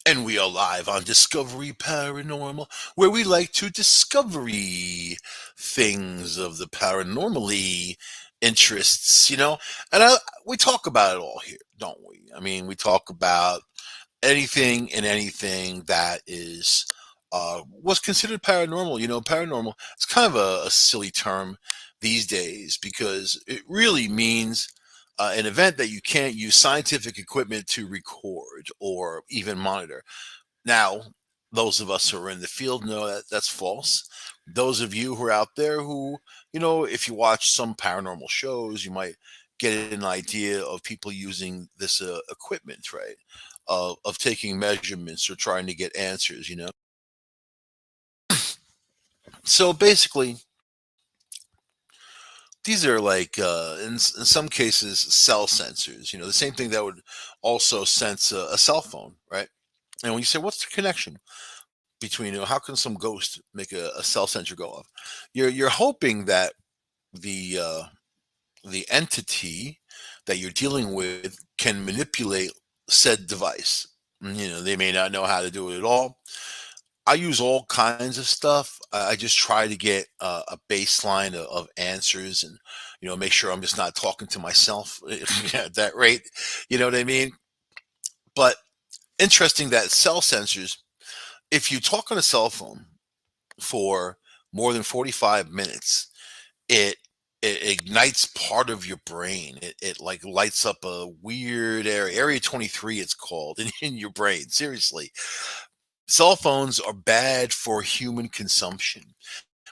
And we are live on Discovery Paranormal, where we like to discovery things of the paranormally interests, And we talk about it all here, don't we? I mean, we talk about anything and anything that is what's considered paranormal. Paranormal, it's kind of a silly term these days because it really means an event that you can't use scientific equipment to record or even monitor. Now, those of us who are in the field know that that's false. Those of you who are out there who, if you watch some paranormal shows, you might get an idea of people using this equipment, right? Of taking measurements or trying to get answers. So basically, these are like, in some cases, cell sensors, the same thing that would also sense a cell phone, right? And when you say, what's the connection between, how can some ghost make a cell sensor go off? You're hoping that the the entity that you're dealing with can manipulate said device. They may not know how to do it at all. I use all kinds of stuff. I just try to get a baseline of answers, and make sure I'm just not talking to myself at that rate. You know what I mean? But interesting that cell sensors, if you talk on a cell phone for more than 45 minutes, it it ignites part of your brain. It like lights up a weird area 23, it's called, in your brain. Seriously. Cell phones are bad for human consumption.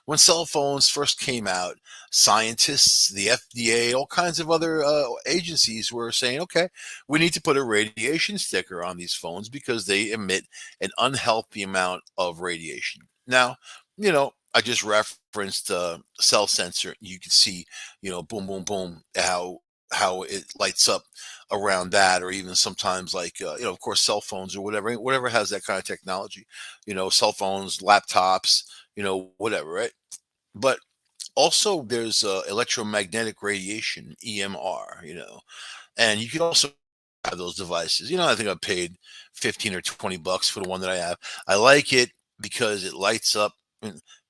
When cell phones first came out, scientists, the FDA, all kinds of other agencies were saying, okay, we need to put a radiation sticker on these phones because they emit an unhealthy amount of radiation. Now, I just referenced cell sensor. You can see, boom, boom, boom, how it lights up around that, or even sometimes like, of course, cell phones or whatever has that kind of technology. Cell phones, laptops, whatever, right? But also there's electromagnetic radiation, EMR, and you can also have those devices. I think I paid 15 or 20 bucks for the one that I have. I like it because it lights up,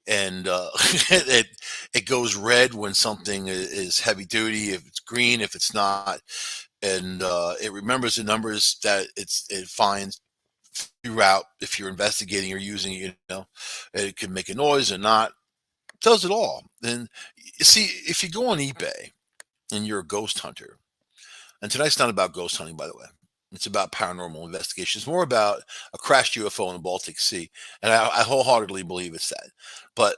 and it goes red when something is heavy duty, if it's green if it's not, and it remembers the numbers that it finds throughout if you're investigating or using it. It can make a noise or not, does it all. And you see, if you go on eBay and you're a ghost hunter, and tonight's not about ghost hunting, by the way. It's about paranormal investigation. It's more about a crashed UFO in the Baltic Sea, and I wholeheartedly believe it's that. But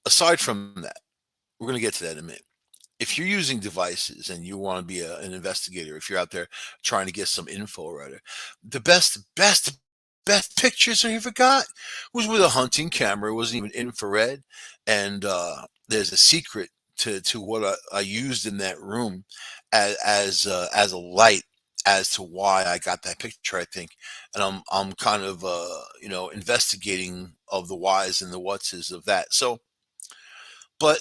aside from that, we're going to get to that in a minute. If you're using devices and you want to be an investigator, if you're out there trying to get some info, rather, the best pictures I ever got was with a hunting camera. It wasn't even infrared, and there's a secret to what I used in that room as a light as to why I got that picture. I think, and I'm kind of investigating of the whys and the what's is of that. So, but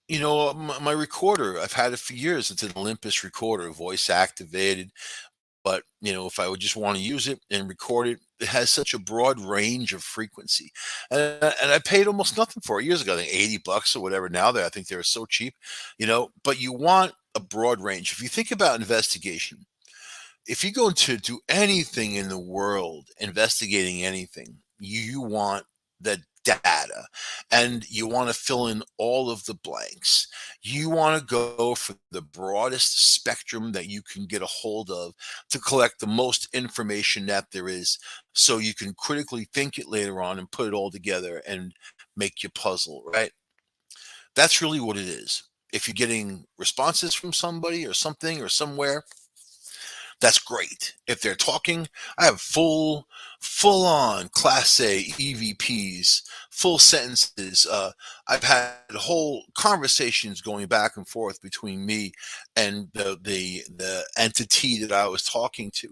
my recorder, I've had it for years. It's an Olympus recorder, voice activated. But if I would just want to use it and record it, it has such a broad range of frequency, and I paid almost nothing for it years ago. I think 80 bucks or whatever. Now I think they're so cheap. But you want a broad range. If you think about investigation, if you're going to do anything in the world, investigating anything, you want the data, and you want to fill in all of the blanks. You want to go for the broadest spectrum that you can get a hold of to collect the most information that there is, so you can critically think it later on and put it all together and make your puzzle, right? That's really what it is. If you're getting responses from somebody or something or somewhere, that's great. If they're talking, I have full on class A EVPs, full sentences. I've had whole conversations going back and forth between me and the entity that I was talking to.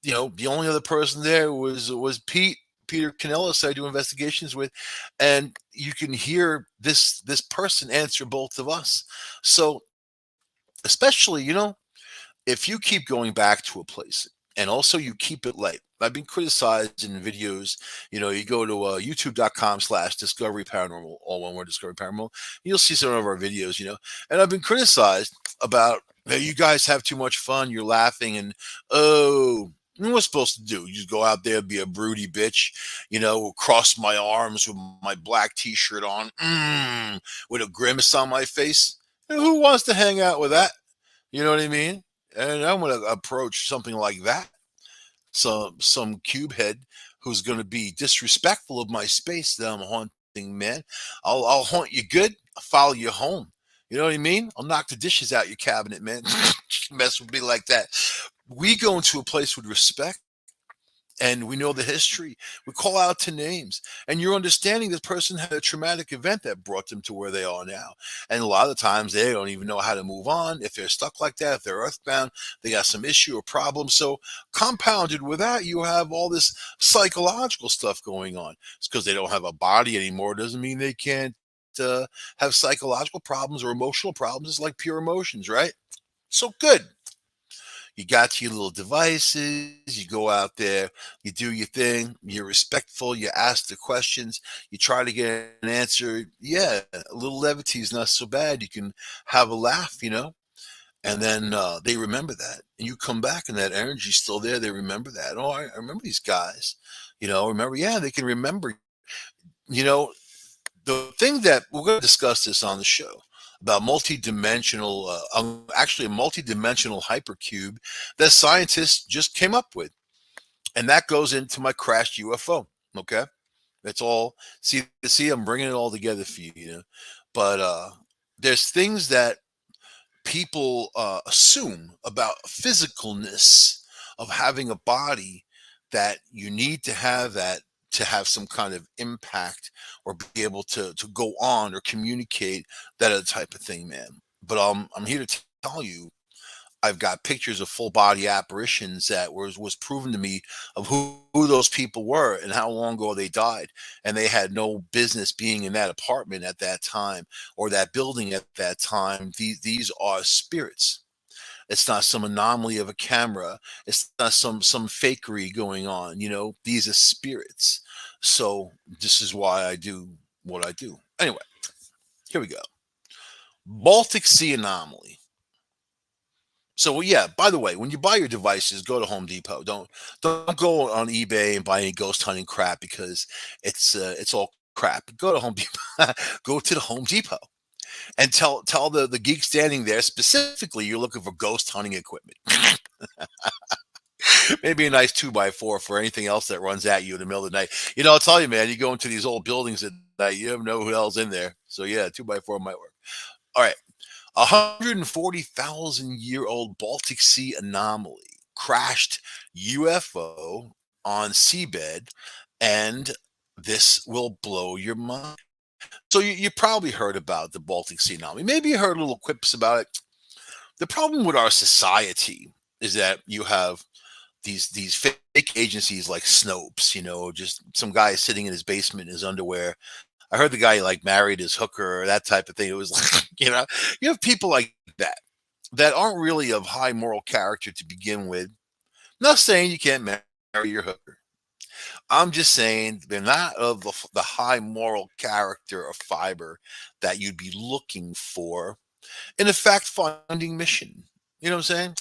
The only other person there was Peter Canellis I do investigations with, and you can hear this person answer both of us. So especially, if you keep going back to a place and also you keep it light, I've been criticized in videos. You go to youtube.com/discovery paranormal, all one word, discovery paranormal. You'll see some of our videos, and I've been criticized about, hey, you guys have too much fun. You're laughing. And, oh, what's supposed to do? You just go out there, be a broody bitch, cross my arms with my black t shirt on, with a grimace on my face. Who wants to hang out with that? You know what I mean? And I'm going to approach something like that, some cube head who's going to be disrespectful of my space that I'm haunting, man. I'll haunt you good. I'll follow you home. You know what I mean? I'll knock the dishes out your cabinet, man. Mess with me like that. We go into a place with respect, and we know the history. We call out to names, and you're understanding this person had a traumatic event that brought them to where they are now. And a lot of times they don't even know how to move on. If they're stuck like that, if they're earthbound, they got some issue or problem. So compounded with that, you have all this psychological stuff going on. It's because they don't have a body anymore. Doesn't mean they can't have psychological problems or emotional problems. It's like pure emotions, right? So good. You got your little devices, you go out there, you do your thing, you're respectful, you ask the questions, you try to get an answer. Yeah, a little levity is not so bad. You can have a laugh, and then they remember that. And you come back and that energy's still there. They remember that. Oh, I remember these guys. Remember, yeah, they can remember. You know, the thing that we're going to discuss this on the show about multi-dimensional, actually a multi-dimensional hypercube that scientists just came up with, and that goes into my crashed UFO. Okay, that's all. See, I'm bringing it all together for you. But there's things that people assume about physicalness of having a body, that you need to have that to have some kind of impact or be able to go on or communicate, that other type of thing, man. But I'm here to tell you, I've got pictures of full body apparitions that was proven to me of who those people were and how long ago they died, and they had no business being in that apartment at that time or that building at that time. These are spirits. It's not some anomaly of a camera. It's not some fakery going on. These are spirits. So this is why I do what I do. Anyway, here we go. Baltic Sea Anomaly. So yeah, by the way, when you buy your devices, go to Home Depot. Don't go on eBay and buy any ghost hunting crap, because it's all crap. Go to Home Depot. Go to the Home Depot and tell the geek standing there specifically you're looking for ghost hunting equipment. Maybe a nice 2x4 for anything else that runs at you in the middle of the night. I'll tell you, man, you go into these old buildings at night, you never know who else in there. So yeah, 2x4 might work. All right. 140,000-year-old Baltic Sea Anomaly crashed UFO on seabed, and this will blow your mind. So you probably heard about the Baltic Sea Anomaly. Maybe you heard little quips about it. The problem with our society is that you have these fake agencies like Snopes, just some guy sitting in his basement in his underwear. I heard the guy like married his hooker or that type of thing. It was like, you have people like that aren't really of high moral character to begin with. Not saying you can't marry your hooker. I'm just saying they're not of the high moral character or fiber that you'd be looking for in a fact finding mission. You know what I'm saying?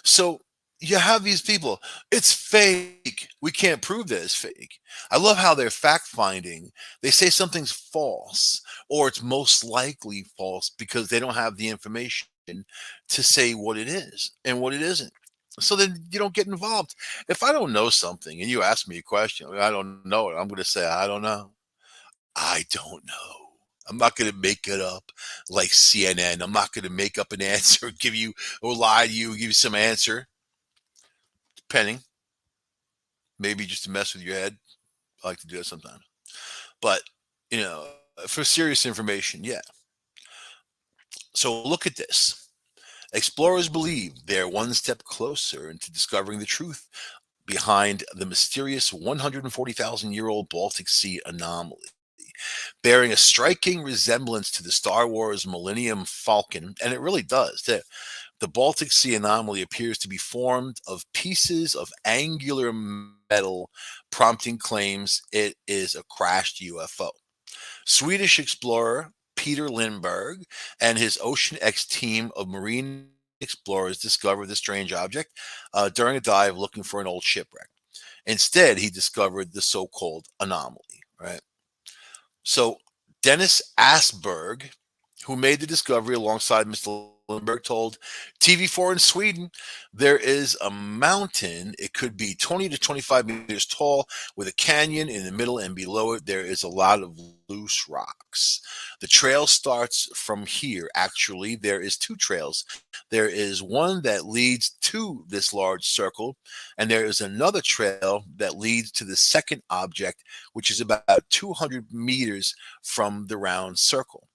So you have these people. It's fake. We can't prove that it's fake. I love how they're fact finding. They say something's false, or it's most likely false, because they don't have the information to say what it is and what it isn't. So then you don't get involved. If I don't know something and you ask me a question, I don't know it, I'm going to say, I don't know. I don't know. I'm not going to make it up like CNN. I'm not going to make up an answer, give you or lie to you, give you some answer. Depending, maybe just to mess with your head. I like to do that sometimes. But, you know, for serious information, yeah. So look at this. Explorers believe they're one step closer into discovering the truth behind the mysterious 140,000-year-old Baltic Sea anomaly, bearing a striking resemblance to the Star Wars Millennium Falcon, and it really does. The Baltic Sea anomaly appears to be formed of pieces of angular metal, prompting claims it is a crashed UFO. Swedish explorer Peter Lindberg and his Ocean X team of marine explorers discovered the strange object during a dive looking for an old shipwreck. Instead, he discovered the so called anomaly, right? So Dennis Asberg, who made the discovery alongside Mr. Lindbergh, told TV4 in Sweden, there is a mountain. It could be 20 to 25 meters tall with a canyon in the middle, and below it, there is a lot of loose rocks. The trail starts from here. Actually, there is two trails. There is one that leads to this large circle, and there is another trail that leads to the second object, which is about 200 meters from the round circle.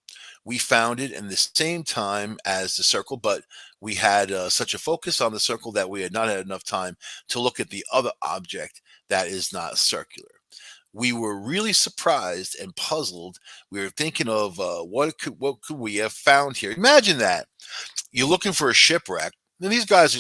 We found it in the same time as the circle, but we had such a focus on the circle that we had not had enough time to look at the other object that is not circular. We were really surprised and puzzled. We were thinking of what could we have found here. Imagine that you're looking for a shipwreck. And these guys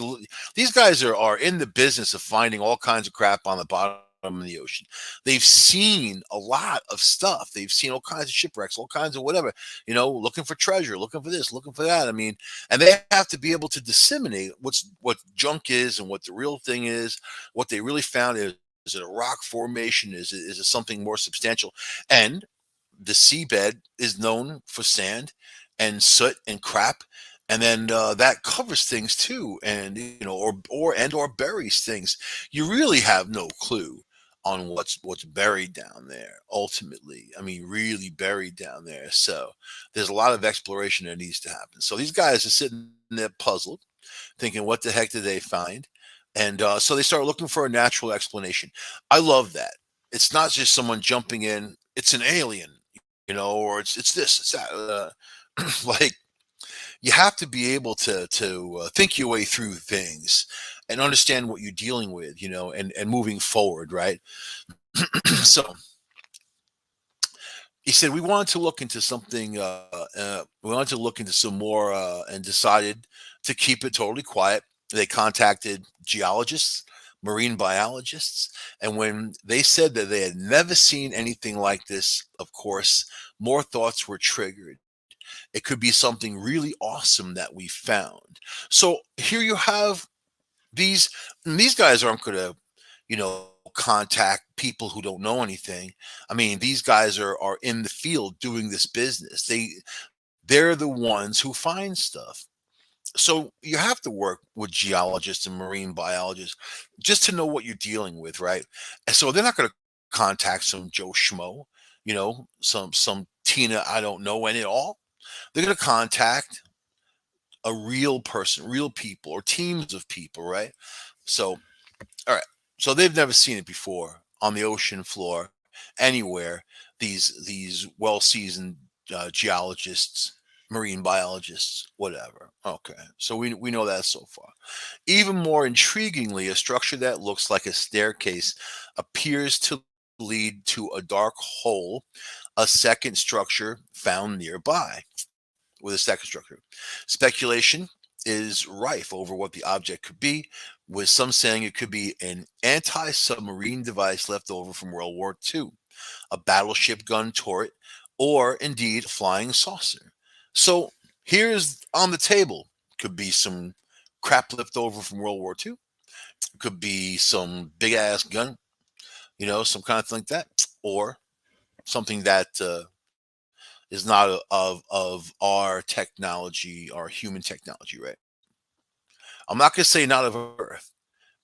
are in the business of finding all kinds of crap on the bottom of the ocean. They've seen a lot of stuff. They've seen all kinds of shipwrecks, all kinds of whatever, looking for treasure, looking for this, looking for that. I mean, and they have to be able to disseminate what junk is and what the real thing is, what they really found is it a rock formation? Is it something more substantial? And the seabed is known for sand and soot and crap, and then that covers things too, and or buries things. You really have no clue on what's buried down there. Ultimately, I mean, really buried down there. So there's a lot of exploration that needs to happen. So these guys are sitting there puzzled, thinking, "What the heck did they find?" And so they start looking for a natural explanation. I love that. It's not just someone jumping in. It's an alien, or it's this, it's that. Like you have to be able to think your way through things and understand what you're dealing with, and moving forward, right? So he said we wanted to look into something. We wanted to look into some more, and decided to keep it totally quiet. They contacted geologists, marine biologists, and when they said that they had never seen anything like this, of course, more thoughts were triggered. It could be something really awesome that we found. So here you have these guys aren't going to, contact people who don't know anything. I mean, these guys are in the field doing this business. They're the ones who find stuff. So you have to work with geologists and marine biologists just to know what you're dealing with, right? And so they're not going to contact some Joe Schmo, some Tina I don't know any at all. They're going to contact a real person, real people, or teams of people, right? So, all right. So they've never seen it before on the ocean floor anywhere. These well seasoned geologists, marine biologists, whatever. Okay, so we know that so far. Even more intriguingly, a structure that looks like a staircase appears to lead to a dark hole, a second structure found nearby with a second structure. Speculation is rife over what the object could be, with some saying it could be an anti submarine device left over from World War II, a battleship gun turret, or indeed a flying saucer. So here's on the table could be some crap left over from World War II, could be some big ass gun, some kind of thing like that, or something that is not of our technology, our human technology, right? I'm not going to say not of Earth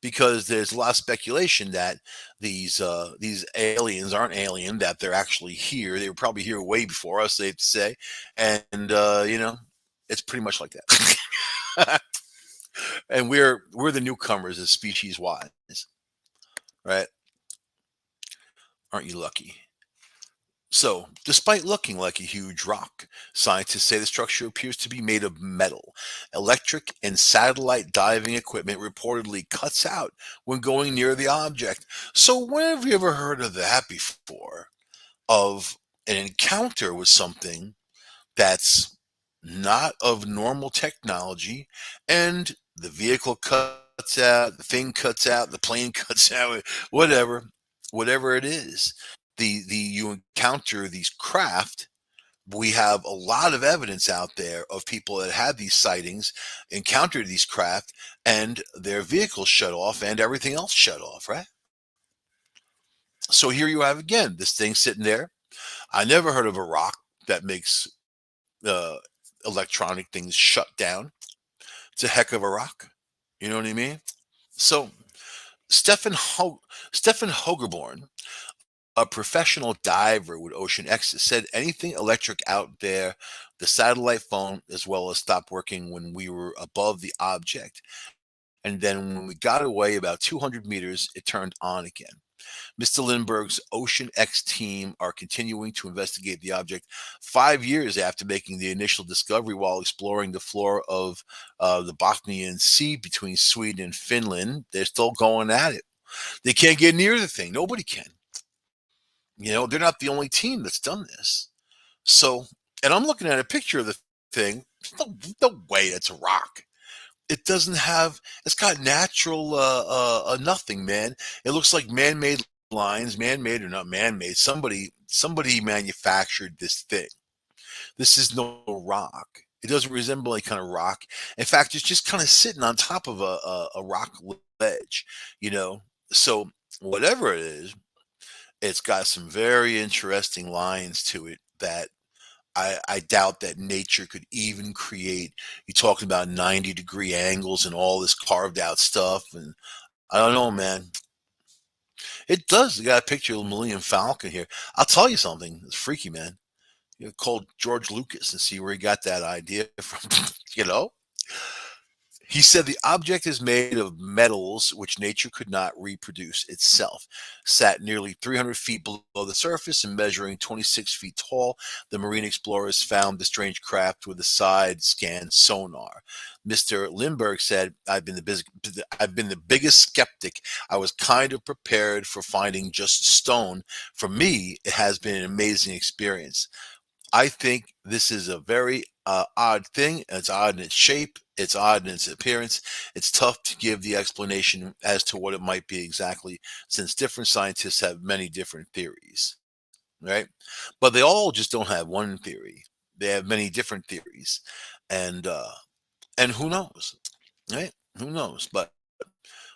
because there's a lot of speculation that these aliens aren't alien, that they're actually here. They were probably here way before us, they have to say, and it's pretty much like that. And we're the newcomers as species wise, right? Aren't you lucky? So, despite looking like a huge rock, scientists say the structure appears to be made of metal. Electric and satellite diving equipment reportedly cuts out when going near the object. So, when have you ever heard of that before? Of an encounter with something that's not of normal technology, and the vehicle cuts cuts out, the thing cuts out, the plane cuts out, whatever, whatever it is. You encounter these craft. We have a lot of evidence out there of people that had these sightings, encountered these craft, and their vehicles shut off and everything else shut off, right? So here you have again this thing sitting there. I never heard of a rock that makes uh, electronic things shut down. It's a heck of a rock. You know what I mean? So Stefan Stefan Hogerborn, a professional diver with Ocean X, said anything electric out there, the satellite phone as well as stopped working when we were above the object. And then when we got away about 200 meters, it turned on again. Mr. Lindbergh's Ocean X team are continuing to investigate the object 5 years after making the initial discovery while exploring the floor of the Bothnian Sea between Sweden and Finland. They're still going at it. They can't get near the thing. Nobody can. You know, they're not the only team that's done this. So, and I'm looking at a picture of the thing. There's no way it's a rock. It doesn't have. It's got natural nothing, man. It looks like man-made lines, man-made or not man-made. Somebody manufactured this thing. This is no rock. It doesn't resemble any kind of rock. In fact, it's just kind of sitting on top of a rock ledge. You know, so whatever it is, it's got some very interesting lines to it that I doubt that nature could even create. You talking about 90-degree angles and all this carved out stuff, and I don't know, man. It does. You got a picture of the Millennium Falcon here. I'll tell you something. It's freaky, man. You call George Lucas and see where he got that idea from. you know, He said the object is made of metals which nature could not reproduce itself. Sat nearly 300 feet below the surface and measuring 26 feet tall, the marine explorers found the strange craft with a side scan sonar. Mr. Lindberg said, I've been the biggest skeptic. I was kind of prepared for finding just stone. For me, it has been an amazing experience. I think this is a very odd thing. It's odd in its shape. It's odd in its appearance. It's tough to give the explanation as to what it might be exactly, since different scientists have many different theories, right? But they all just don't have one theory. They have many different theories, and uh, and who knows, right? Who knows? But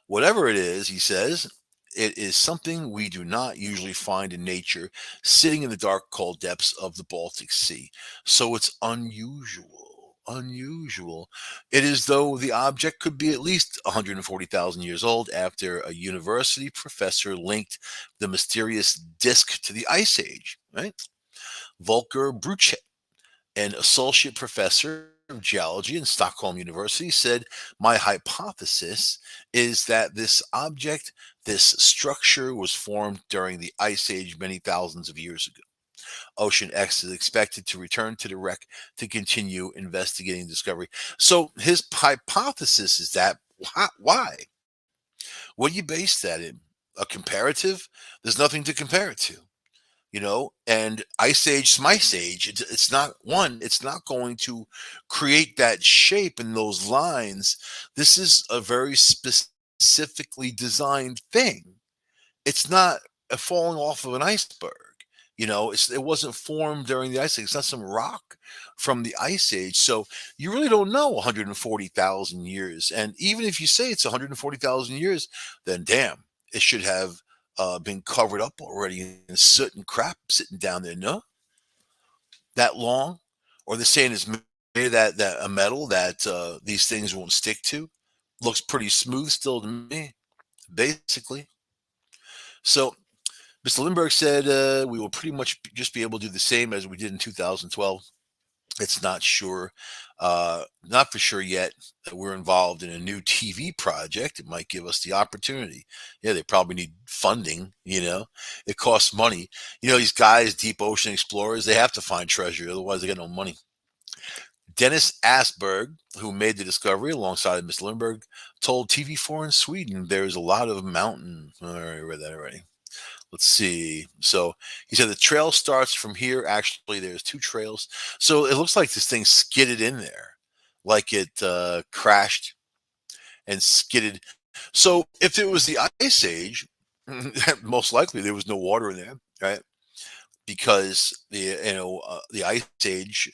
whatever it is, he says, it is something we do not usually find in nature sitting in the dark, cold depths of the Baltic Sea. So it's unusual. Unusual. It is though the object could be at least 140,000 years old after a university professor linked the mysterious disk to the Ice Age, right? Volker Bruchet, an associate professor of geology in Stockholm University, said, my hypothesis is that this object, this structure, was formed during the Ice Age many thousands of years ago. Ocean X is expected to return to the wreck to continue investigating the discovery. So his hypothesis is that why? What do you base that in? A comparative? There's nothing to compare it to, and ice age smice age, it's not one, it's not going to create that shape and those lines. This is a very specifically designed thing. It's not a falling off of an iceberg. It wasn't formed during the ice age. It's not some rock from the ice age. So you really don't know 140,000 years. And even if you say it's 140,000 years, then damn, it should have been covered up already in soot and crap sitting down there. No, that long, or they're saying it's made of that a metal that these things won't stick to. Looks pretty smooth still to me, basically. So Mr. Lindbergh said we will pretty much just be able to do the same as we did in 2012. It's not sure, not for sure yet that we're involved in a new TV project. It might give us the opportunity. Yeah, they probably need funding. It costs money. These guys, deep ocean explorers, they have to find treasure. Otherwise, they got no money. Dennis Asberg, who made the discovery alongside Mr. Lindbergh, told TV4 in Sweden there's a lot of mountain. I already read that already. Let's see. So he said the trail starts from here. Actually, there's two trails. So it looks like this thing skidded in there, like it crashed and skidded. So if it was the ice age, most likely there was no water in there, right? Because the ice age,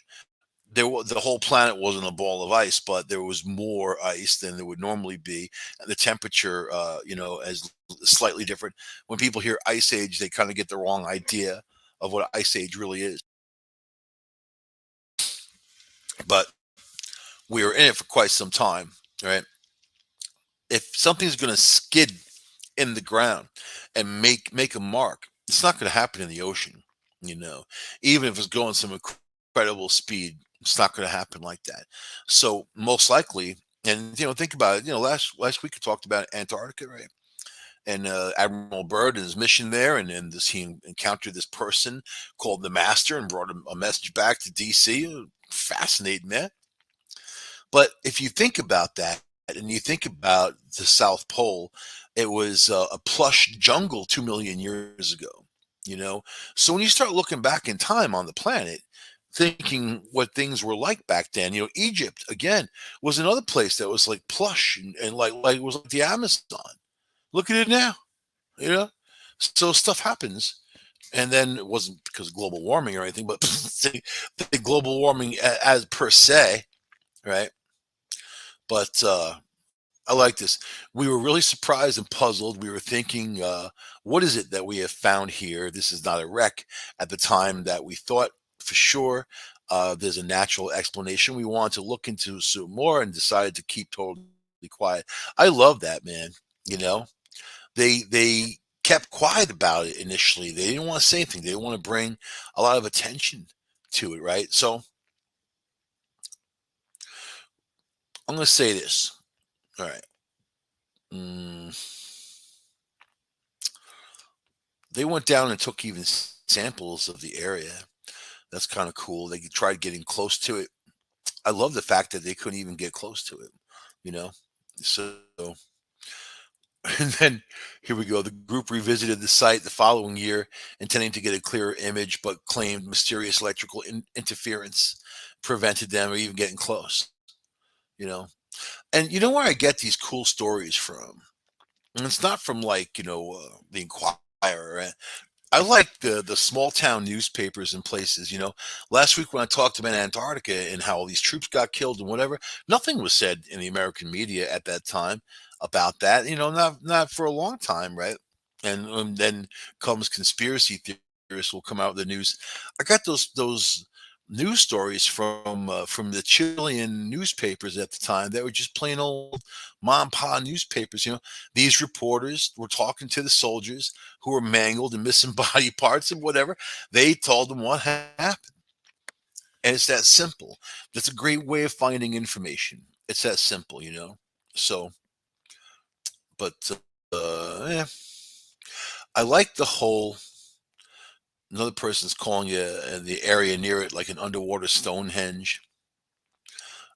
the whole planet wasn't a ball of ice, but there was more ice than there would normally be, and the temperature, is slightly different. When people hear ice age, they kind of get the wrong idea of what ice age really is. But we were in it for quite some time, right? If something's going to skid in the ground and make a mark, it's not going to happen in the ocean. You know, even if it's going some incredible speed, it's not going to happen like that. So most likely, and think about it. Last week we talked about Antarctica, right? And Admiral Byrd and his mission there, and he encountered this person called the Master and brought him a message back to DC. Fascinating, man. But if you think about that and you think about the South Pole, it was a plush jungle 2 million years ago, you know? So when you start looking back in time on the planet, thinking what things were like back then, Egypt, again, was another place that was like plush and like it was like the Amazon. Look at it now, you know? So stuff happens. And then it wasn't because of global warming or anything, but the global warming as per se, right? But I like this. We were really surprised and puzzled. We were thinking, what is it that we have found here? This is not a wreck at the time that we thought for sure. There's a natural explanation. We wanted to look into some more and decided to keep totally quiet. I love that, man. You know, they kept quiet about it initially. They didn't want to say anything. They didn't want to bring a lot of attention to it, right? So I'm going to say this. All right. Mm, they went down and took even samples of the area. That's kind of cool. They tried getting close to it. I love the fact that they couldn't even get close to it, you know? So, and then here we go. The group revisited the site the following year, intending to get a clearer image, but claimed mysterious electrical interference prevented them from even getting close, you know? And you know where I get these cool stories from? And it's not from like, the Inquirer. I like the small town newspapers and places. Last week when I talked about Antarctica and how all these troops got killed and whatever, nothing was said in the American media at that time about that. Not for a long time, right? And then comes conspiracy theorists will come out with the news. I got those news stories from the Chilean newspapers at the time that were just plain old mom and pa newspapers. These reporters were talking to the soldiers who were mangled and missing body parts and whatever. They told them what happened. And it's that simple. That's a great way of finding information. It's that simple. So, but yeah, I like the whole. Another person's calling you the area near it like an underwater Stonehenge,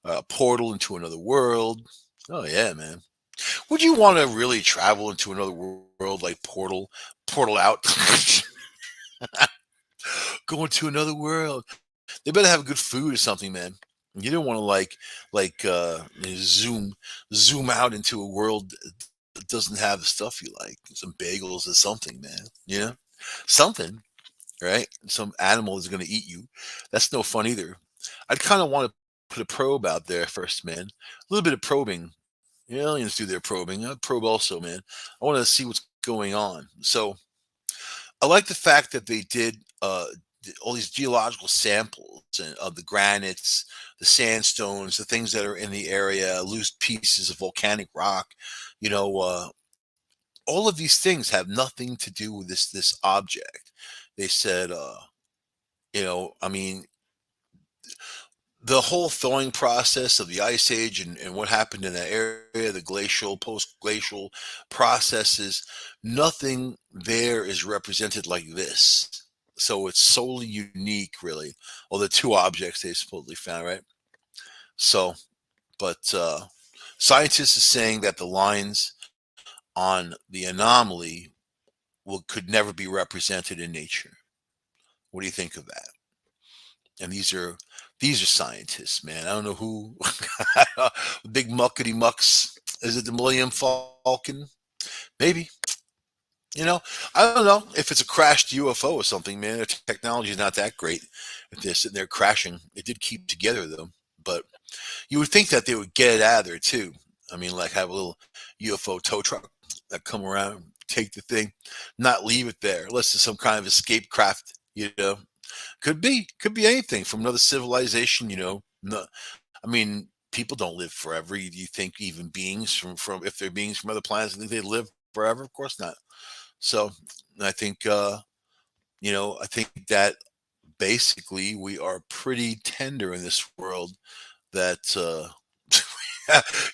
a portal into another world. Oh yeah, man. Would you want to really travel into another world like portal out, go into another world? They better have good food or something, man. You don't want to zoom out into a world that doesn't have the stuff you like. Some bagels or something, man. Something, right? Some animal is going to eat you. That's no fun either. I'd kind of want to put a probe out there first, man. A little bit of probing. Aliens do their probing. I probe also, man. I want to see what's going on. So I like the fact that they did all these geological samples of the granites, the sandstones, the things that are in the area, loose pieces of volcanic rock. You know, uh, all of these things have nothing to do with this object. They said, I mean, the whole thawing process of the ice age and what happened in that area, the glacial, post glacial processes, nothing there is represented like this. So it's solely unique, really. Well, the two objects they supposedly found, right? So, but scientists are saying that the lines on the anomaly could never be represented in nature. What do you think of that? And These are scientists, man. I don't know who. Big muckety mucks. Is it the Millennium Falcon? Maybe. You know, I don't know if it's a crashed UFO or something, man. Their technology is not that great. If they're sitting there crashing, it did keep together though. But you would think that they would get it out of there too. I mean, like have a little UFO tow truck that come around, take the thing, not leave it there, unless it's some kind of escape craft. Could be anything from another civilization. No, I mean, people don't live forever. Do you think even beings from if they're beings from other planets, think they live forever? Of course not. So I think I think that basically we are pretty tender in this world that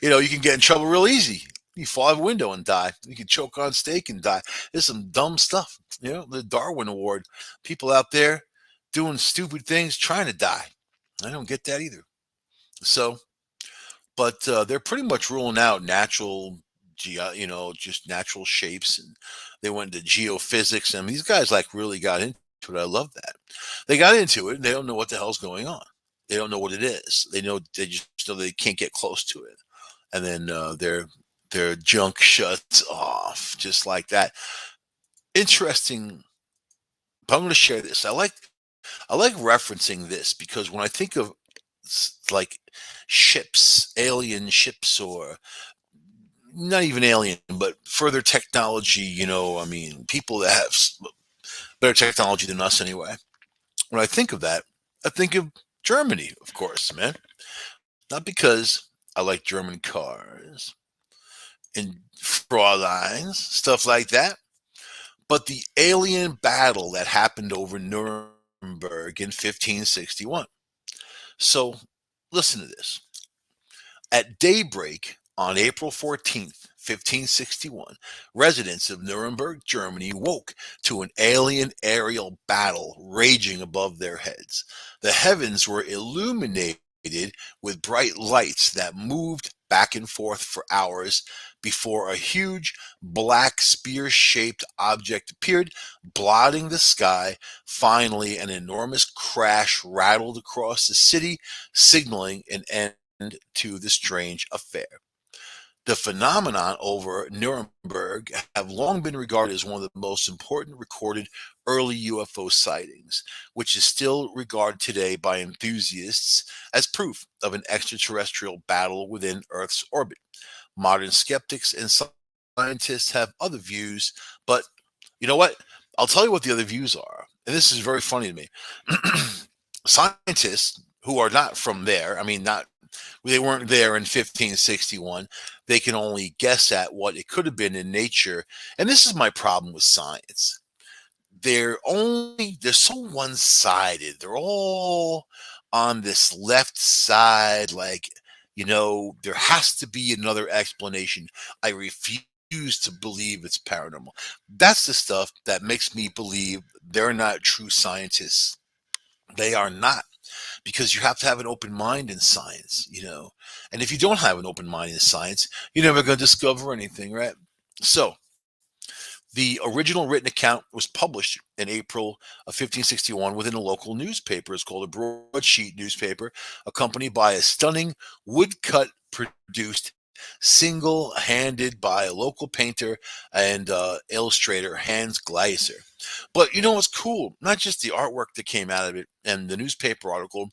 you can get in trouble real easy. You fall out of a window and die. You can choke on steak and die. There's some dumb stuff. The Darwin Award. People out there doing stupid things trying to die. I don't get that either. So, but they're pretty much ruling out natural, just natural shapes, and they went into geophysics. And these guys like really got into it. I love that. They got into it, and they don't know what the hell's going on. They don't know what it is. They just know they can't get close to it, and then their junk shuts off just like that. Interesting. But I'm going to share this. I like referencing this because when I think of like ships, alien ships, or not even alien, but further technology, I mean, people that have better technology than us anyway. When I think of that, I think of Germany, of course, man. Not because I like German cars and Fräuleins, stuff like that, but the alien battle that happened over Nuremberg in 1561. So listen to this. At daybreak on April 14th, 1561, residents of Nuremberg, Germany woke to an alien aerial battle raging above their heads. The heavens were illuminated with bright lights that moved back and forth for hours before a huge black spear shaped object appeared, blotting the sky. Finally, an enormous crash rattled across the city, signaling an end to the strange affair. The phenomenon over Nuremberg have long been regarded as one of the most important recorded early UFO sightings, which is still regarded today by enthusiasts as proof of an extraterrestrial battle within Earth's orbit. Modern skeptics and scientists have other views, but you know what? I'll tell you what the other views are. And this is very funny to me. Scientists who are not from there, I mean, not they weren't there in 1561. They can only guess at what it could have been in nature. And this is my problem with science. They're so one-sided. They're all on this left side, like, there has to be another explanation. I refuse to believe it's paranormal. That's the stuff that makes me believe they're not true scientists. They are not, because you have to have an open mind in science. And if you don't have an open mind in science, you're never going to discover anything, right? So, the original written account was published in April of 1561 within a local newspaper. It's called a broadsheet newspaper, accompanied by a stunning woodcut produced single-handed by a local painter and illustrator Hans Gleiser. But you know what's cool? Not just the artwork that came out of it and the newspaper article.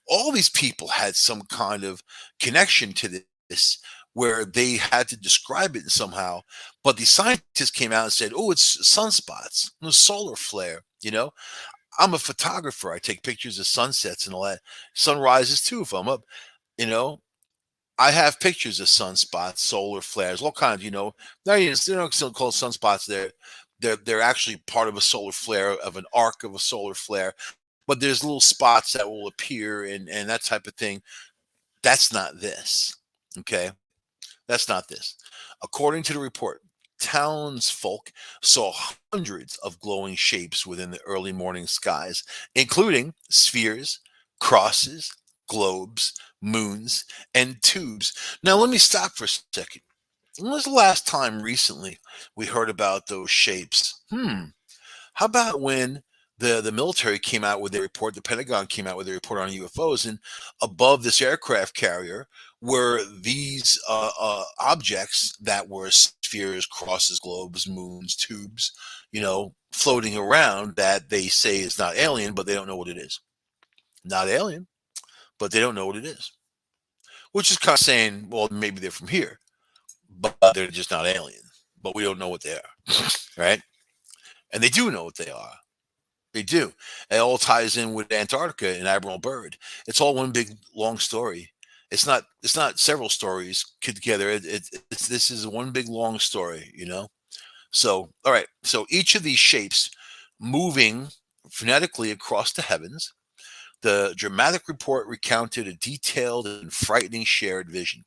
All these people had some kind of connection to this where they had to describe it somehow. But the scientists came out and said, oh, it's sunspots, solar flare. I'm a photographer. I take pictures of sunsets and all that. Sunrises too, if I'm up. You know, I have pictures of sunspots, solar flares, all kinds. They're not still called sunspots. They're actually part of a solar flare, of an arc of a solar flare. But there's little spots that will appear and that type of thing. That's not this. Okay. That's not this. According to the report, townsfolk saw hundreds of glowing shapes within the early morning skies, including spheres, crosses, globes, moons, and tubes. Now, let me stop for a second. When was the last time recently we heard about those shapes? How about when The military came out with their report. The Pentagon came out with a report on UFOs, and above this aircraft carrier were these objects that were spheres, crosses, globes, moons, tubes, floating around that they say is not alien, but they don't know what it is. Not alien, but they don't know what it is. Which is kind of saying, well, maybe they're from here, but they're just not alien. But we don't know what they are, right? And they do know what they are. They do. It all ties in with Antarctica and Admiral Byrd. It's all one big long story. It's not. It's not several stories put together. This is one big long story. So all right. So each of these shapes moving phonetically across the heavens. The dramatic report recounted a detailed and frightening shared vision.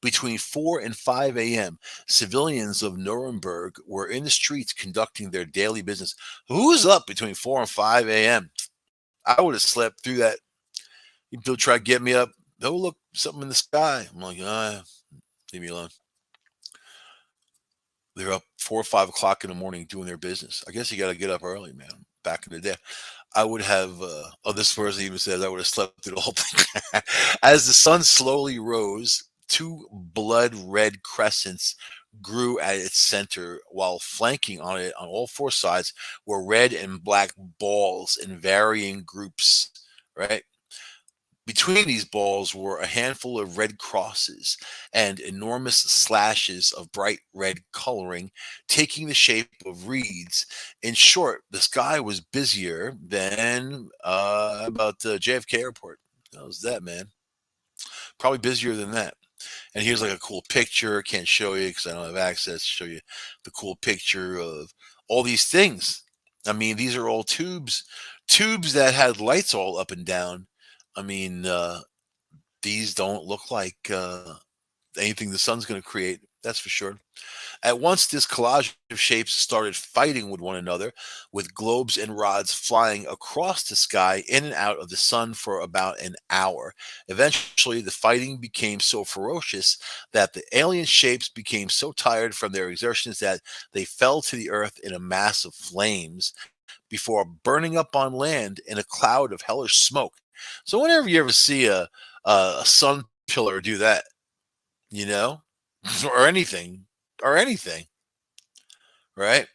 Between 4 and 5 a.m., civilians of Nuremberg were in the streets conducting their daily business. Who's up between 4 and 5 a.m.? I would have slept through that. People try to get me up. Oh, look, something in the sky. I'm like, leave me alone. They're up 4 or 5 o'clock in the morning doing their business. I guess you got to get up early, man. Back in the day. I would have, this person even says, I would have slept through the whole thing. As the sun slowly rose, two blood red crescents grew at its center, while flanking on it on all four sides were red and black balls in varying groups, right? Between these balls were a handful of red crosses and enormous slashes of bright red coloring, taking the shape of reeds. In short, the sky was busier than about the JFK airport. That was that, man. Probably busier than that. And here's like a cool picture. Can't show you because I don't have access to show you the cool picture of all these things. I mean, these are all tubes that had lights all up and down. I mean, these don't look like anything the sun's going to create. That's for sure. At once, this collage of shapes started fighting with one another, with globes and rods flying across the sky in and out of the sun for about an hour. Eventually, the fighting became so ferocious that the alien shapes became so tired from their exertions that they fell to the earth in a mass of flames before burning up on land in a cloud of hellish smoke. So, whenever you ever see a sun pillar do that, you know, or anything, right?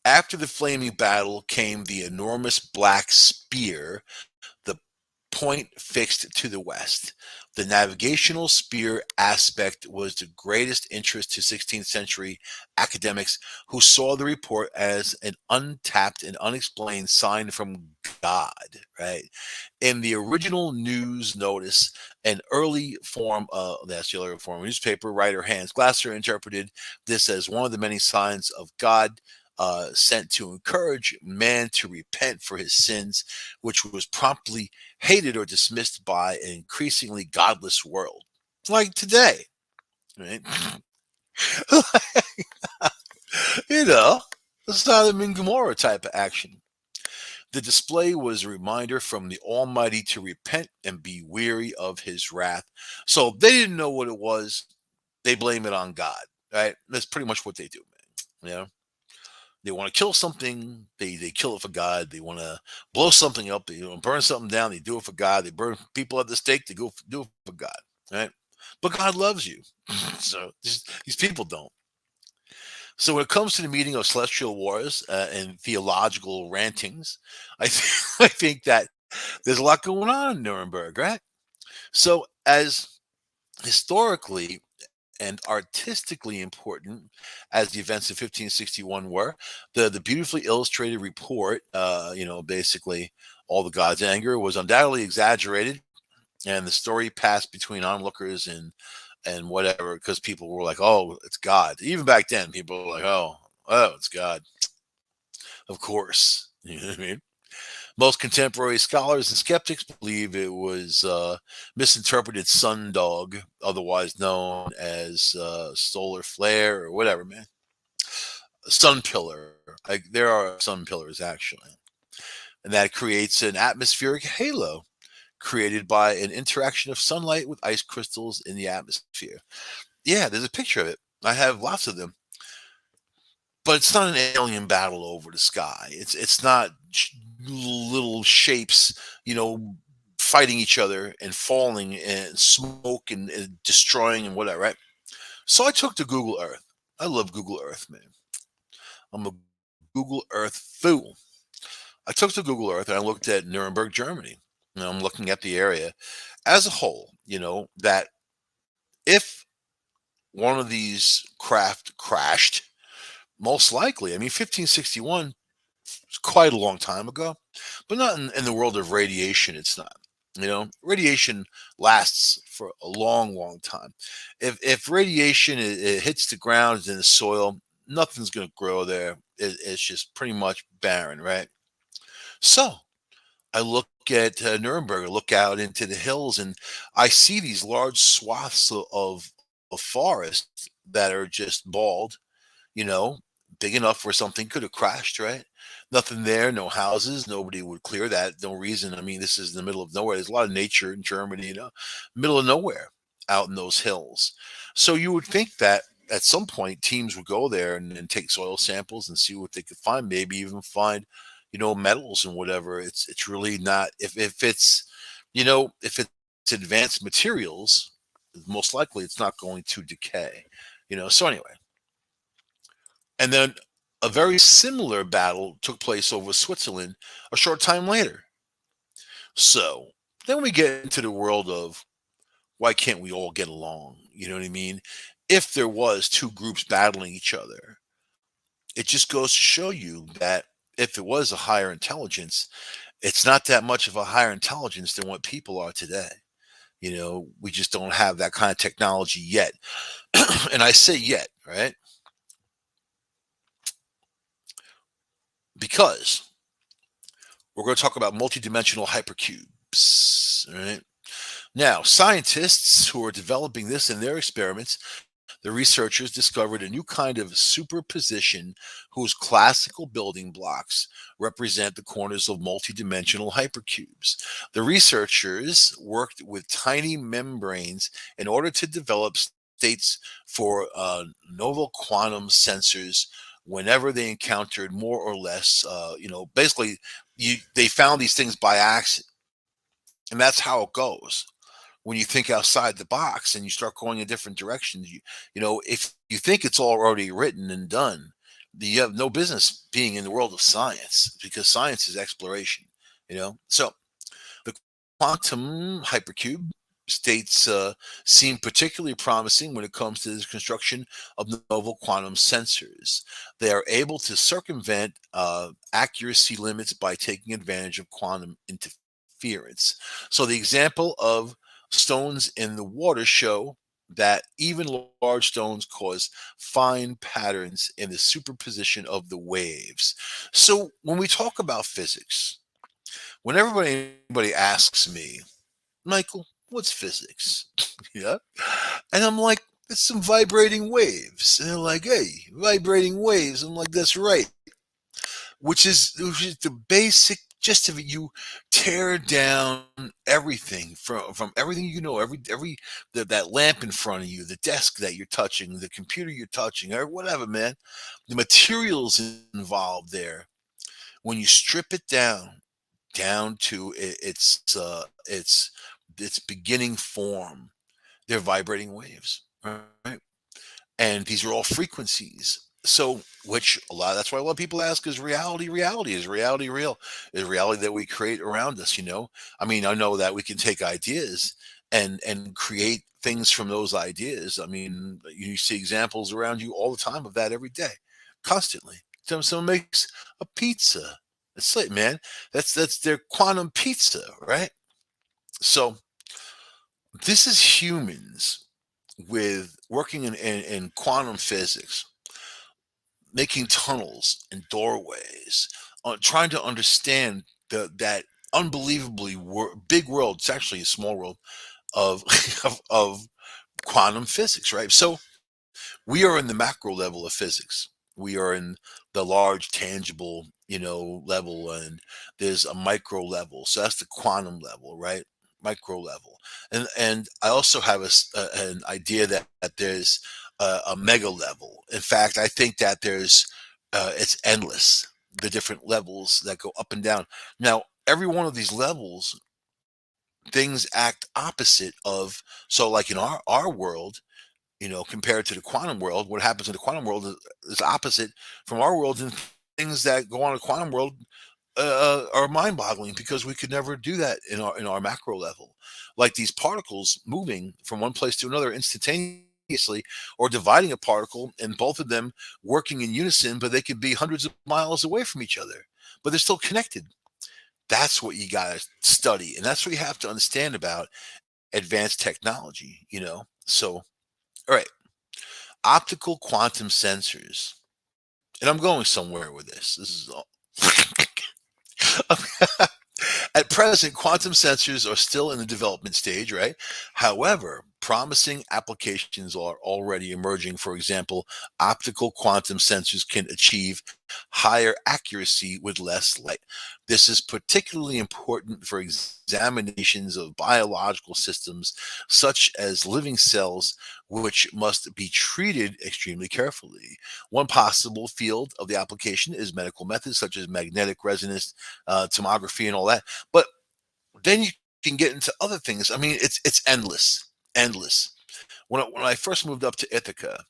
After the flaming battle came the enormous black spear, the point fixed to the west. The navigational spear aspect was the greatest interest to 16th century academics who saw the report as an untapped and unexplained sign from God, right? In the original news notice, an early form that's the earlier form of newspaper, writer Hans Glasser interpreted this as one of the many signs of God sent to encourage man to repent for his sins, which was promptly hated or dismissed by an increasingly godless world. Like today, right? you know, Sodom and Gomorrah type of action. The display was a reminder from the Almighty to repent and be weary of his wrath. So they didn't know what it was. They blame it on God, right? That's pretty much what they do, man. They want to kill something, they kill it for God. They want to blow something up, they burn something down, they do it for God. They burn people at the stake, they do it for God, right? But God loves you. So these people don't. So when it comes to the meeting of celestial wars and theological rantings, I think that there's a lot going on in Nuremberg, right? So as historically and artistically important as the events of 1561 were, the beautifully illustrated report, basically all the God's anger was undoubtedly exaggerated, and the story passed between onlookers and whatever because people were like, "Oh, it's God." Even back then, people were like, "Oh, it's God." Of course, you know what I mean. Most contemporary scholars and skeptics believe it was misinterpreted sundog, otherwise known as solar flare or whatever, man. Sun pillar. There are sun pillars, actually. And that creates an atmospheric halo created by an interaction of sunlight with ice crystals in the atmosphere. Yeah, there's a picture of it. I have lots of them. but it's not an alien battle over the sky. It's not little shapes, you know, fighting each other and falling and smoke and destroying and whatever, right? So I took to Google Earth. I love Google Earth, man. I'm a Google Earth fool. I took to Google Earth and I looked at Nuremberg, Germany. And I'm looking at the area as a whole, that if one of these craft crashed, most likely, I mean, 1561 is quite a long time ago, but not in the world of radiation, it's not. Radiation lasts for a long, long time. If radiation it hits the ground in the soil, nothing's going to grow there. It's just pretty much barren, right? So I look at Nuremberg, I look out into the hills, and I see these large swaths of forest that are just bald, you know, big enough where something could have crashed, right? Nothing there, no houses, nobody would clear that, no reason. I mean, this is in the middle of nowhere. There's a lot of nature in Germany, middle of nowhere out in those hills. So you would think that at some point teams would go there and take soil samples and see what they could find, maybe even find, metals and whatever. It's really not if it's if it's advanced materials, most likely it's not going to decay. So anyway, and then a very similar battle took place over Switzerland a short time later. So then we get into the world of why can't we all get along? You know what I mean? If there was two groups battling each other, it just goes to show you that if it was a higher intelligence, it's not that much of a higher intelligence than what people are today. We just don't have that kind of technology yet. And I say yet, right? Because we're going to talk about multidimensional hypercubes. All right. Now, scientists who are developing this in their experiments, the researchers discovered a new kind of superposition whose classical building blocks represent the corners of multidimensional hypercubes. The researchers worked with tiny membranes in order to develop states for novel quantum sensors whenever they encountered more or less, basically, they found these things by accident. And that's how it goes when you think outside the box and you start going in different directions. If you think it's already written and done, you have no business being in the world of science, because science is exploration. So the quantum hypercube states seem particularly promising when it comes to the construction of novel quantum sensors. They are able to circumvent accuracy limits by taking advantage of quantum interference. So the example of stones in the water show that even large stones cause fine patterns in the superposition of the waves. So when we talk about physics, whenever anybody asks me, Michael, what's physics? Yeah. And I'm like, it's some vibrating waves. And they're like, hey, vibrating waves. I'm like, that's right. Which is the basic gist of it. You tear down everything from everything, every that lamp in front of you, the desk that you're touching, the computer you're touching, or whatever, man. The materials involved there, when you strip it down to its beginning form, they're vibrating waves, right? And these are all frequencies. So, which a lot that's why a lot of people ask, is reality reality? Is reality real? Is reality that we create around us? I mean, I know that we can take ideas and create things from those ideas. I mean, you see examples around you all the time of that every day, constantly. Someone makes a pizza. That's it, man. That's their quantum pizza, right? So this is humans with working in quantum physics, making tunnels and doorways, trying to understand that unbelievably big world. It's actually a small world of of quantum physics, right? So we are in the macro level of physics. We are in the large tangible, level, and there's a micro level. So that's the quantum level, right? Micro level. And I also have an idea that there's a mega level. In fact, I think that there's It's endless. The different levels that go up and down. Now, every one of these levels, things act opposite of. So, like in our world, compared to the quantum world, what happens in the quantum world is opposite from our world, and things that go on in the quantum world are mind-boggling because we could never do that in our macro level. Like these particles moving from one place to another instantaneously, or dividing a particle, and both of them working in unison, but they could be hundreds of miles away from each other, but they're still connected. That's what you got to study, and that's what you have to understand about advanced technology. So, all right, optical quantum sensors, and I'm going somewhere with this. This is all. At present, quantum sensors are still in the development stage, right? However, promising applications are already emerging. For example, optical quantum sensors can achieve higher accuracy with less light. This is particularly important for examinations of biological systems such as living cells, which must be treated extremely carefully. One possible field of the application is medical methods such as magnetic resonance, tomography, and all that. But then you can get into other things. I mean, it's endless, endless. When I first moved up to Ithaca,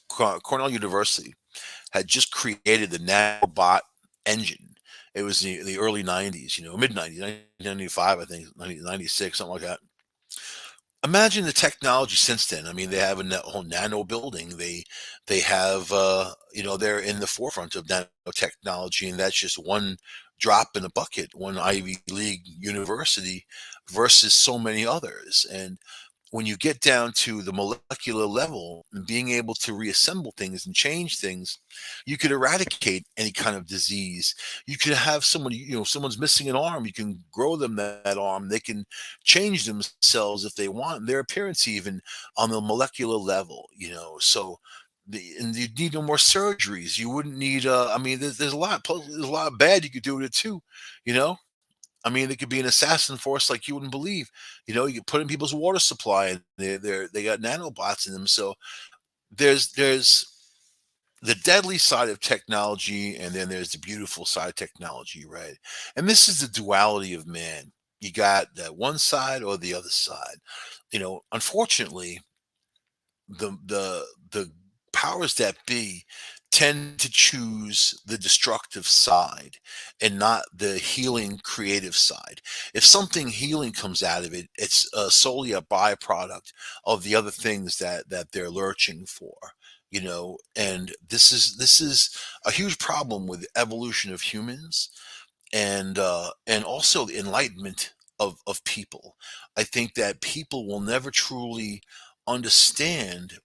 Cornell University had just created the nanobot engine. It was the early '90s, mid '90s, 1995, I think, 1996, something like that. Imagine the technology since then. I mean, they have a whole nano building. They have, they're in the forefront of nanotechnology, and that's just one drop in a bucket, one Ivy League university versus so many others. And when you get down to the molecular level and being able to reassemble things and change things, you could eradicate any kind of disease. You could have someone's missing an arm, you can grow them that arm. They can change themselves if they want, their appearance even on the molecular level, So and you need no more surgeries. You wouldn't need. I mean, there's a lot. There's a lot of bad you could do with it too. You know, I mean, it could be an assassin force like you wouldn't believe. You could put in people's water supply, and they got nanobots in them. So there's the deadly side of technology, and then there's the beautiful side of technology, right? And this is the duality of man. You got that one side or the other side. Unfortunately, the powers that be tend to choose the destructive side and not the healing creative side. If something healing comes out of it, it's solely a byproduct of the other things that they're lurching for. And this is a huge problem with the evolution of humans, and also the enlightenment of people. I think that people will never truly understand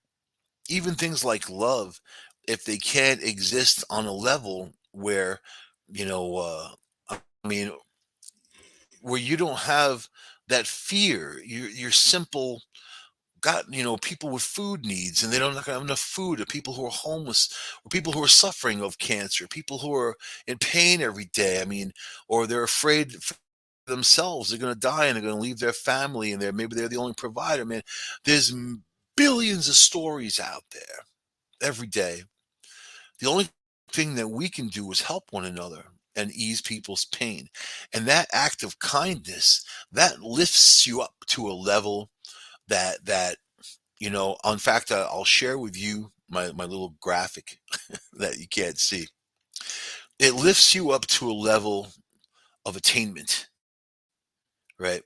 even things like love if they can't exist on a level where, you know I mean, where you don't have that fear. You're simple. Got people with food needs, and they don't not gonna have enough food, or people who are homeless, or people who are suffering of cancer, people who are in pain every day. I mean, or they're afraid for themselves they're going to die, and they're going to leave their family, and maybe they're the only provider. Man, there's billions of stories out there every day. The only thing that we can do is help one another and ease people's pain, and that act of kindness, that lifts you up to a level that in fact, I'll share with you my little graphic that you can't see. It lifts you up to a level of attainment, right?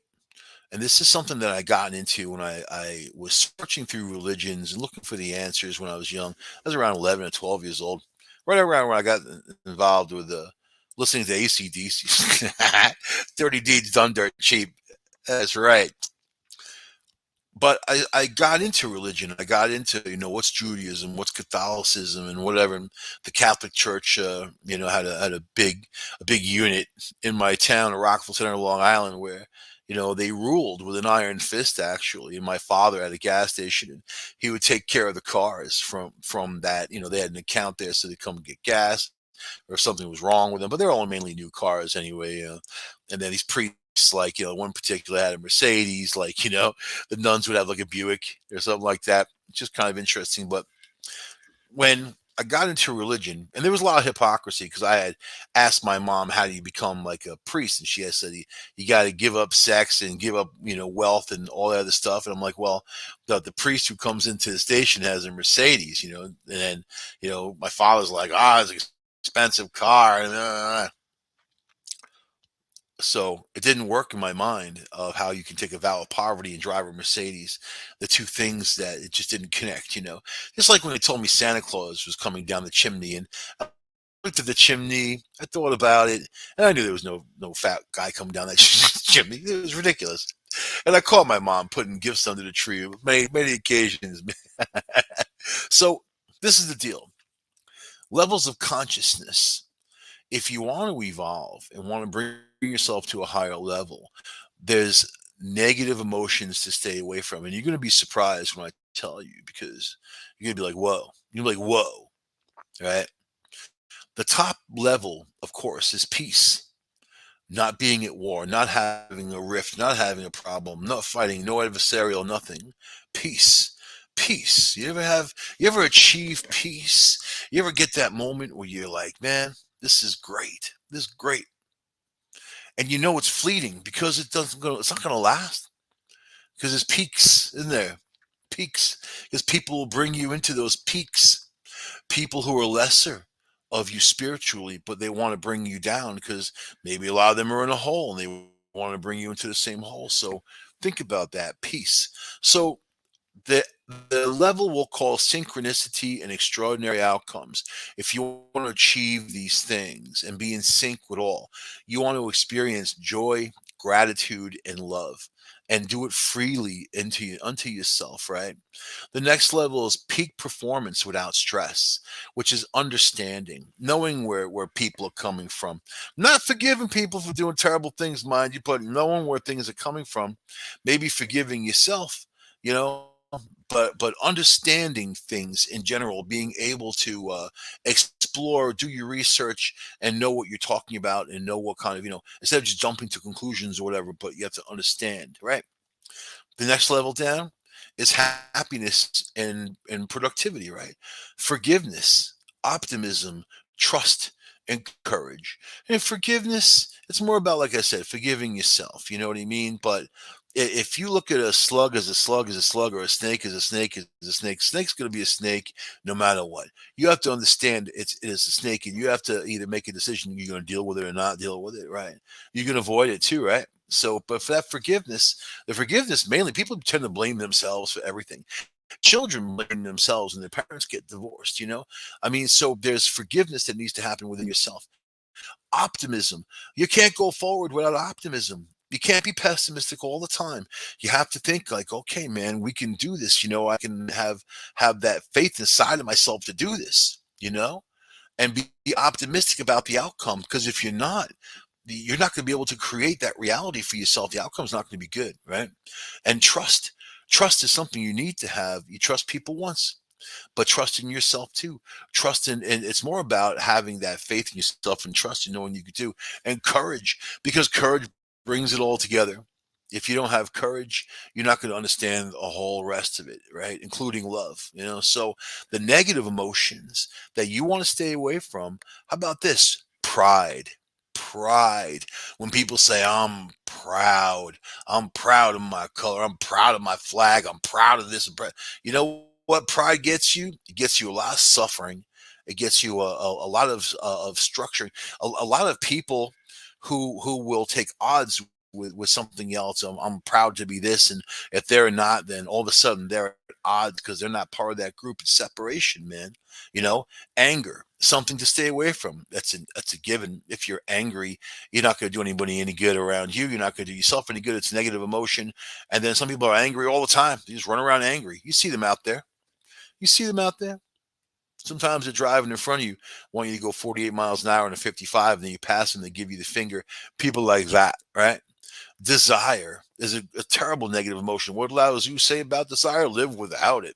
And this is something that I gotten into when I was searching through religions and looking for the answers when I was young. I was around 11 or 12 years old, right around when I got involved with listening to AC/DC. 30 deeds done dirt cheap. That's right. But I got into religion. I got into, what's Judaism, what's Catholicism, and whatever. And the Catholic Church, had a big unit in my town of Rockville Center, Long Island, where they ruled with an iron fist. Actually, and my father had a gas station, and he would take care of the cars from that. They had an account there, so they come and get gas, or if something was wrong with them. But they're all mainly new cars anyway. And then these priests, like, one particular had a Mercedes, like, the nuns would have like a Buick or something like that. It's just kind of interesting. But when I got into religion, and there was a lot of hypocrisy because I had asked my mom, "How do you become like a priest?" And she had said, "You got to give up sex and give up, wealth and all that other stuff." And I'm like, "Well, the priest who comes into the station has a Mercedes, and then my father's like, it's an expensive car, and so it didn't work in my mind of how you can take a vow of poverty and drive a Mercedes, the two things that it just didn't connect. Just like when they told me Santa Claus was coming down the chimney, and looked at the chimney. I thought about it, and I knew there was no fat guy coming down that chimney. It was ridiculous. And I caught my mom putting gifts under the tree many occasions. So this is the deal: levels of consciousness. If you want to evolve and want to bring yourself to a higher level, there's negative emotions to stay away from, and you're going to be surprised when I tell you because you're going to be like, "Whoa!" You're like, "Whoa!" Right? The top level, of course, is peace. Not being at war, not having a rift, not having a problem, not fighting, no adversarial, nothing. Peace. Peace. You ever achieve peace? You ever get that moment where you're like, man, this is great. This is great. And you know it's fleeting because it's not gonna last. Because there's peaks in there. Peaks. Because people will bring you into those peaks, people who are lesser of you spiritually, but they want to bring you down because maybe a lot of them are in a hole and they want to bring you into the same hole. So think about that piece. So the the level we'll call synchronicity and extraordinary outcomes. If you want to achieve these things and be in sync with all, you want to experience joy, gratitude, and love, and do it freely unto yourself, right? The next level is peak performance without stress, which is understanding, knowing where people are coming from. Not forgiving people for doing terrible things, mind you, but knowing where things are coming from. Maybe forgiving yourself, you know, but understanding things in general, being able to explore, do your research, and know what you're talking about, and know what kind of instead of just jumping to conclusions or whatever, but you have to understand, right? The next level down is happiness and productivity, right? Forgiveness, optimism, trust, and courage. And forgiveness, it's more about, like I said, forgiving yourself. You know what I mean? But if you look at a slug as a slug as a slug, or a snake as a snake as a snake, snake's going to be a snake no matter what. You have to understand it is a snake, and you have to either make a decision you're going to deal with it or not deal with it, right? You can avoid it too, right? So, but for that forgiveness, the forgiveness mainly, people tend to blame themselves for everything. Children blame themselves and their parents get divorced, I mean, so there's forgiveness that needs to happen within yourself. Optimism. You can't go forward without optimism. You can't be pessimistic all the time. You have to think like, okay, man, we can do this. I can have that faith inside of myself to do this, and be optimistic about the outcome. Because if you're not going to be able to create that reality for yourself. The outcome's not going to be good, right? And trust. Trust is something you need to have. You trust people once, but trust in yourself too. Trust and it's more about having that faith in yourself and trust in knowing you can do. And courage, because courage brings it all together. If you don't have courage, you're not going to understand the whole rest of it, right? Including love, So the negative emotions that you want to stay away from, how about this? Pride. Pride. When people say, I'm proud of my color, I'm proud of my flag, I'm proud of this. You know what pride gets you? It gets you a lot of suffering. It gets you a lot of structure. A lot of people who will take odds with something else. I'm proud to be this, and if they're not, then all of a sudden they're at odds because they're not part of that group. It's separation, man. You know, anger, something to stay away from. That's a given. If you're angry, you're not going to do anybody any good around you. You're not going to do yourself any good. It's negative emotion. And then some people are angry all the time. They just run around angry. You see them out there. You see them out there. Sometimes they're driving in front of you, want you to go 48 miles an hour in a 55, and then you pass them, they give you the finger. People like that, right? Desire is a terrible negative emotion. What allows you say about desire? Live without it,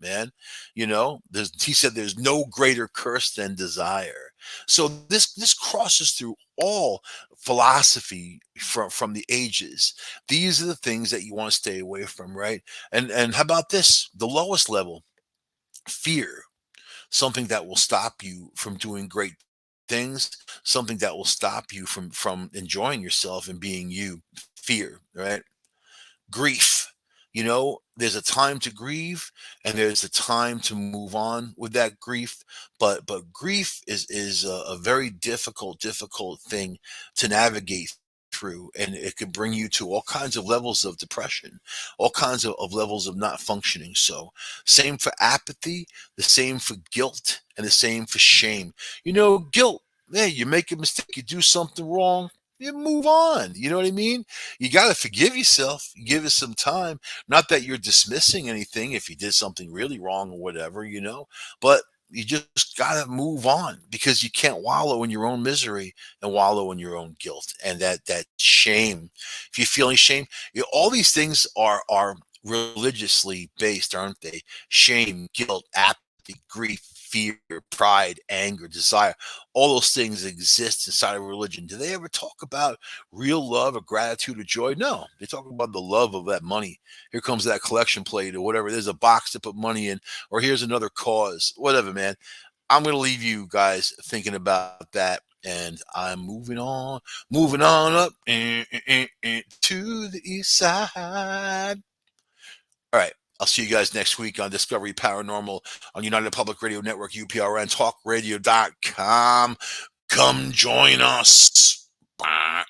man. He said there's no greater curse than desire. So this crosses through all philosophy from the ages. These are the things that you want to stay away from, right? And how about this? The lowest level, fear. something that will stop you from doing great things, something that will stop you from enjoying yourself and being you. Fear, right? Grief. There's a time to grieve and there's a time to move on with that grief. But grief is a very difficult thing to navigate through, and it can bring you to all kinds of levels of depression, all kinds of levels of not functioning. So same for apathy, the same for guilt, and the same for shame. Guilt, yeah, you make a mistake, you do something wrong, you move on. You know what I mean? You got to forgive yourself, give it some time. Not that you're dismissing anything if you did something really wrong or whatever, but you just got to move on because you can't wallow in your own misery and wallow in your own guilt and that shame. If you're feeling shame, all these things are religiously based, aren't they? Shame, guilt, apathy, grief, fear, pride, anger, desire. All those things exist inside of religion. Do they ever talk about real love or gratitude or joy? No, they talk about the love of that money. Here comes that collection plate or whatever. There's a box to put money in, or here's another cause, whatever, man. I'm going to leave you guys thinking about that. And I'm moving on up to the east side. All right. I'll see you guys next week on Discovery Paranormal on United Public Radio Network, UPRN, talkradio.com. Come join us. Bye.